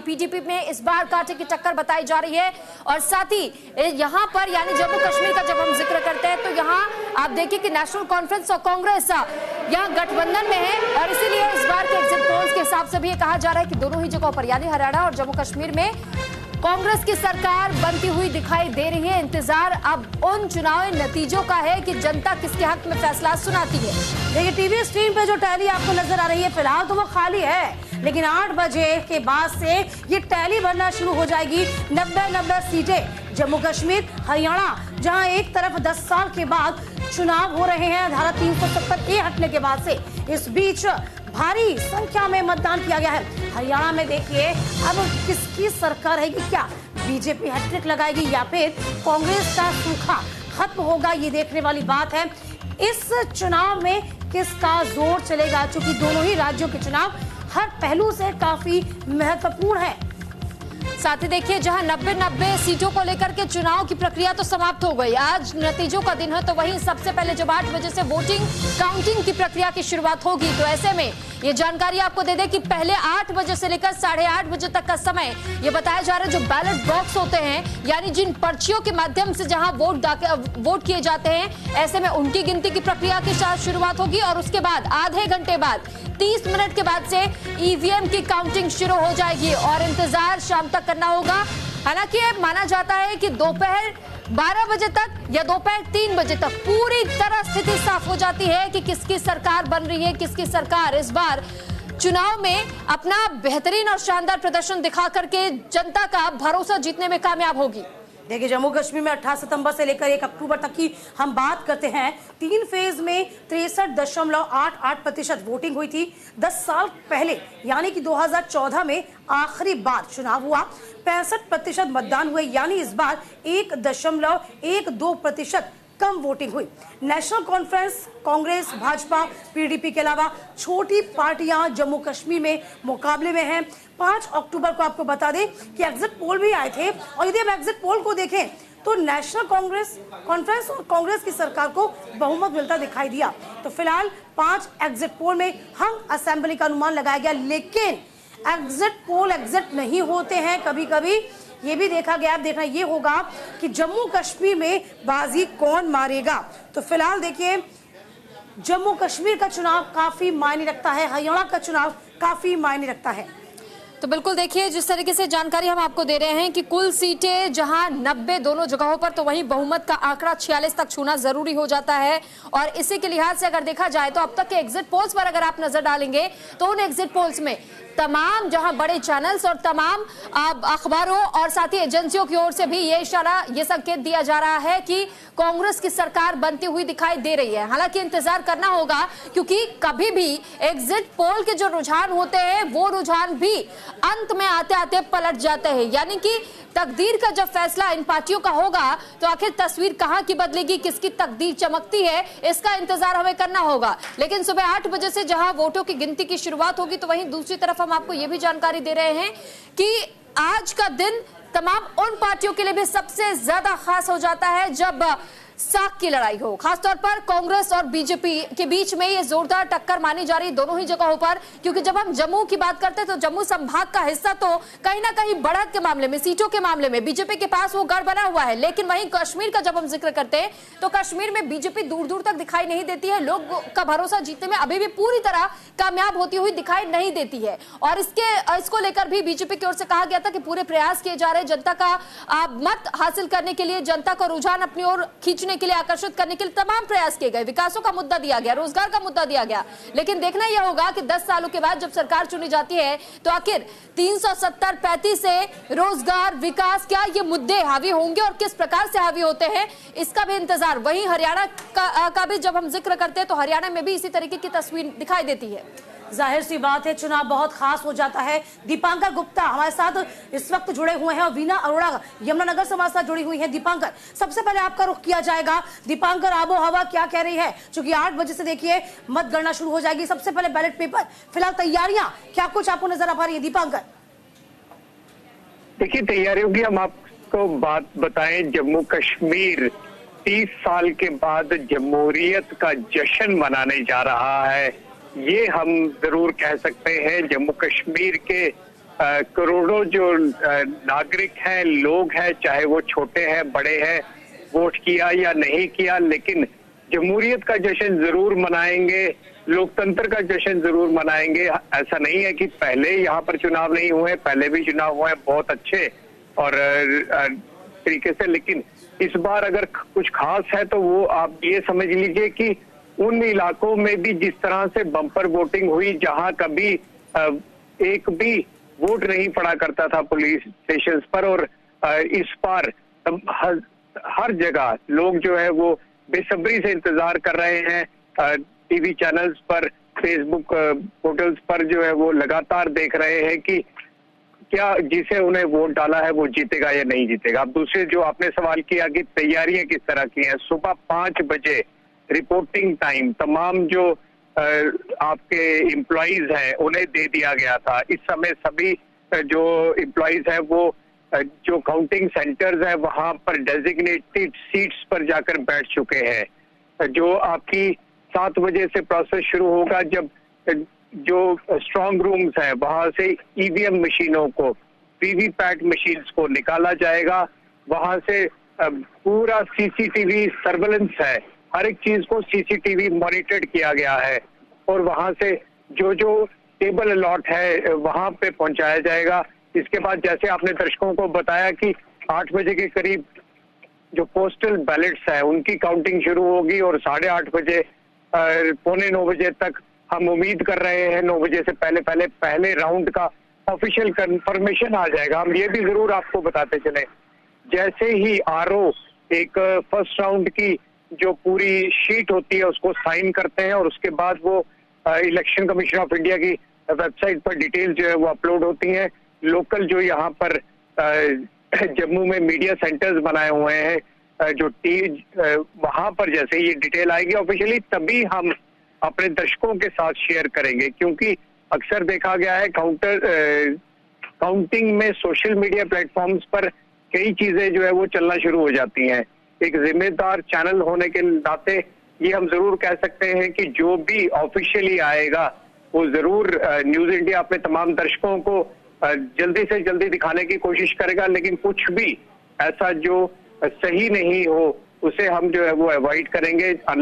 PDP में इस बार कांटे की टक्कर बताई जा रही है। और साथ ही यहाँ पर यानी जम्मू कश्मीर का जब हम जिक्र करते हैं तो यहाँ आप देखिए कि नेशनल कॉन्फ्रेंस और कांग्रेस यहाँ गठबंधन में है और इसीलिए इस बार के एग्जिट पोल्स के हिसाब से भी ये कहा जा रहा है कि दोनों ही जगहों पर यानी हरियाणा और जम्मू कश्मीर में कांग्रेस की सरकार बनती हुई दिखाई दे रही है। इंतजार अब उन चुनावी नतीजों का है कि जनता किसके हक में फैसला सुनाती है। देखिए टीवी स्क्रीन पे जो टैली आपको नजर आ रही है फिलहाल तो वो खाली है, लेकिन 8 बजे के बाद से ये टैली भरना शुरू हो जाएगी। 90 सीटें जम्मू कश्मीर हरियाणा, जहां एक तरफ 10 साल के बाद चुनाव हो रहे हैं धारा 370A हटने के बाद से। इस बीच भारी संख्या में मतदान किया गया है। हरियाणा में देखिए अब किसकी सरकार रहेगी, क्या बीजेपी हैट्रिक लगाएगी या फिर कांग्रेस का सूखा खत्म होगा, ये देखने वाली बात है। इस चुनाव में किसका जोर चलेगा, क्योंकि दोनों ही राज्यों के चुनाव हर पहलू से काफी महत्वपूर्ण है। साथ ही देखिए जहां 90 सीटों को लेकर के चुनाव की प्रक्रिया तो समाप्त हो गई, आज नतीजों का दिन है, तो वहीं सबसे पहले जब 8 बजे से वोटिंग काउंटिंग की प्रक्रिया की शुरुआत होगी तो ऐसे में ये जानकारी आपको दे दें कि पहले 8 बजे से लेकर 8:30 बजे तक का समय ये बताया जा रहा है। जो बैलेट बॉक्स होते हैं यानी जिन पर्चियों के माध्यम से जहां वोट किए जाते हैं, ऐसे में उनकी गिनती की प्रक्रिया की शुरुआत होगी और उसके बाद आधे घंटे बाद 30 मिनट के बाद से ईवीएम की काउंटिंग शुरू हो जाएगी और इंतजार शाम तक करना होगा। हालांकि माना जाता है कि दोपहर 12 बजे तक या दोपहर 3 बजे तक पूरी तरह स्थिति साफ हो जाती है कि किसकी सरकार बन रही है, किसकी सरकार इस बार चुनाव में अपना बेहतरीन और शानदार प्रदर्शन दिखा करके जनता का भरोसा जीतने में कामयाब होगी। देखिए जम्मू कश्मीर में 18 सितंबर से लेकर 1 अक्टूबर तक की हम बात करते हैं। 3 फेज में 63.88% वोटिंग हुई थी। 10 साल पहले यानी कि 2014 में आखिरी बार चुनाव हुआ। 65% मतदान हुए, यानी इस बार 1.12% कम वोटिंग हुई। National conference, Congress, Bhajpa, PDP के अलावा छोटी पार्टियां जम्मू कश्मीर में मुकाबले में हैं। 5 अक्टूबर को आपको बता दें कि एग्जिट पोल भी आए थे और यदि हम एग्जिट पोल को देखें तो नेशनल कॉन्फ्रेंस और कांग्रेस की सरकार को बहुमत मिलता दिखाई दिया। तो फिलहाल 5 एग्जिट पोल में हम असेंबली का अनुमान लगाया गया, लेकिन एग्जिट पोल एग्जिट नहीं होते हैं। कभी कभी ये भी देखा गया, अब देखना ये होगा कि जम्मू कश्मीर में बाजी कौन मारेगा। तो फिलहाल देखिए जम्मू कश्मीर का चुनाव काफी मायने रखता है, हरियाणा का चुनाव काफी मायने रखता है। तो बिल्कुल देखिए जिस तरीके से जानकारी हम आपको दे रहे हैं कि कुल सीटें जहां 90 दोनों जगहों पर, तो वहीं बहुमत का आंकड़ा 46 तक छूना जरूरी हो जाता है। और इसी के लिहाज से अगर देखा जाए तो अब तक के एग्जिट पोल्स पर अगर आप नजर डालेंगे तो उन एग्जिट पोल्स में तमाम जहां बड़े चैनल्स और तमाम अखबारों और साथ ही एजेंसियों की ओर से भी ये इशारा, ये संकेत दिया जा रहा है कि कांग्रेस की सरकार बनती हुई दिखाई दे रही है। हालांकि इंतजार करना होगा, क्योंकि कभी भी एग्जिट पोल के जो रुझान होते हैं वो रुझान भी अंत में आते आते पलट जाते हैं। यानी कि तकदीर का जब फैसला इन पार्टियों का होगा तो आखिर तस्वीर कहां की बदलेगी, किसकी तकदीर चमकती है, इसका इंतजार हमें करना होगा। लेकिन सुबह 8 बजे से जहां वोटों की गिनती की शुरुआत होगी, तो वहीं दूसरी तरफ हम आपको यह भी जानकारी दे रहे हैं कि आज का दिन तमाम उन पार्टियों के लिए भी सबसे ज्यादा खास हो जाता है जब साख की लड़ाई हो। खासतौर पर कांग्रेस और बीजेपी के बीच में ये जोरदार टक्कर मानी जा रही दोनों ही जगहों पर, क्योंकि जब हम जम्मू की बात करते हैं तो जम्मू संभाग का हिस्सा तो कहीं ना कहीं बढ़त के मामले में, सीटों के मामले में बीजेपी के पास वो गढ़ बना हुआ है। लेकिन वहीं कश्मीर का जब हम जिक्र करते हैं तो कश्मीर में बीजेपी दूर दूर तक दिखाई नहीं देती है, लोग का भरोसा जीतने में अभी भी पूरी तरह कामयाब होती हुई दिखाई नहीं देती है। और इसको लेकर भी बीजेपी की ओर से कहा गया था कि पूरे प्रयास किए जा रहे जनता का मत हासिल करने के लिए, जनता का रुझान अपनी ओर खींचने के लिए, आकर्षित करने के लिए तमाम प्रयास किए गए। विकासों का मुद्दा दिया गया, रोजगार का मुद्दा दिया गया। लेकिन देखना यह होगा कि 10 सालों के बाद जब सरकार चुनी जाती है तो आखिर 370-35 से रोजगार, विकास, क्या ये मुद्दे हावी होंगे और किस प्रकार से हावी होते हैं, इसका भी इंतजार। वहीं हरियाणा का भी जब हम जिक्र करते हैं तो हरियाणा में भी इसी तरीके की तस्वीर दिखाई देती है। जाहिर सी बात है चुनाव बहुत खास हो जाता है। दीपांकर गुप्ता हमारे साथ इस वक्त जुड़े हुए हैं और वीना अरोड़ा यमुनानगर से हमारे साथ जुड़ी हुई हैं। दीपांकर, सबसे पहले आपका रुख किया जाएगा। दीपांकर, आबो हवा क्या कह रही है, क्योंकि 8 बजे से देखिए मतगणना शुरू हो जाएगी। सबसे पहले बैलेट पेपर, फिलहाल तैयारियां क्या कुछ आपको नजर आ पा रही है दीपांकर? देखिए तैयारियों की हम आपको बात बताएं, जम्मू कश्मीर 30 साल के बाद जमहूरियत का जश्न मनाने जा रहा है, ये हम जरूर कह सकते हैं। जम्मू कश्मीर के करोड़ों जो नागरिक हैं, लोग हैं, चाहे वो छोटे हैं बड़े हैं, वोट किया या नहीं किया, लेकिन जमहूरियत का जश्न जरूर मनाएंगे, लोकतंत्र का जश्न जरूर मनाएंगे। ऐसा नहीं है कि पहले यहाँ पर चुनाव नहीं हुए, पहले भी चुनाव हुए बहुत अच्छे और तरीके से, लेकिन इस बार अगर कुछ खास है तो वो आप ये समझ लीजिए कि उन इलाकों में भी जिस तरह से बम्पर वोटिंग हुई, जहां कभी एक भी वोट नहीं पड़ा करता था पुलिस स्टेशन पर, और इस बार हर जगह लोग जो है वो बेसब्री से इंतजार कर रहे हैं। टीवी चैनल्स पर, फेसबुक पोर्टल्स पर जो है वो लगातार देख रहे हैं कि क्या जिसे उन्हें वोट डाला है वो जीतेगा या नहीं जीतेगा। अब दूसरे जो आपने सवाल किया कि तैयारियां किस तरह की हैं, सुबह 5 बजे रिपोर्टिंग टाइम तमाम जो आपके एम्प्लॉइज हैं उन्हें दे दिया गया था। इस समय सभी जो एम्प्लॉइज हैं वो जो काउंटिंग सेंटर्स हैं वहां पर डेजिग्नेटेड सीट्स पर जाकर बैठ चुके हैं। जो आपकी 7 बजे से प्रोसेस शुरू होगा, जब जो स्ट्रांग रूम्स है वहां से ईवीएम मशीनों को, वीवीपैट मशीन्स को निकाला जाएगा। वहां से पूरा सीसीटीवी सर्वेलेंस है, हर एक चीज को सीसीटीवी मॉनिटर्ड किया गया है और वहां से जो जो टेबल अलॉट है वहां पे पहुंचाया जाएगा। इसके बाद जैसे आपने दर्शकों को बताया कि 8 बजे के करीब जो पोस्टल बैलेट्स है उनकी काउंटिंग शुरू होगी और 8:30 बजे 8:45 बजे तक हम उम्मीद कर रहे हैं 9 बजे से पहले राउंड का ऑफिशियल कंफर्मेशन आ जाएगा। हम ये भी जरूर आपको बताते चले, जैसे ही आरओ एक फर्स्ट राउंड की जो पूरी शीट होती है उसको साइन करते हैं और उसके बाद वो इलेक्शन कमीशन ऑफ इंडिया की वेबसाइट पर डिटेल जो है वो अपलोड होती हैं। लोकल जो यहाँ पर जम्मू में मीडिया सेंटर्स बनाए हुए हैं जो वहां पर जैसे ये डिटेल आएगी ऑफिशियली तभी हम अपने दर्शकों के साथ शेयर करेंगे, क्योंकि अक्सर देखा गया है काउंटिंग में सोशल मीडिया प्लेटफॉर्म्स पर कई चीजें जो है वो चलना शुरू हो जाती हैं। एक जिम्मेदार चैनल होने के नाते ये हम जरूर कह सकते हैं कि जो भी ऑफिशियली आएगा वो जरूर न्यूज इंडिया अपने तमाम दर्शकों को जल्दी से जल्दी दिखाने की कोशिश करेगा, लेकिन कुछ भी ऐसा जो सही नहीं हो उसे हम जो है वो अवॉइड करेंगे।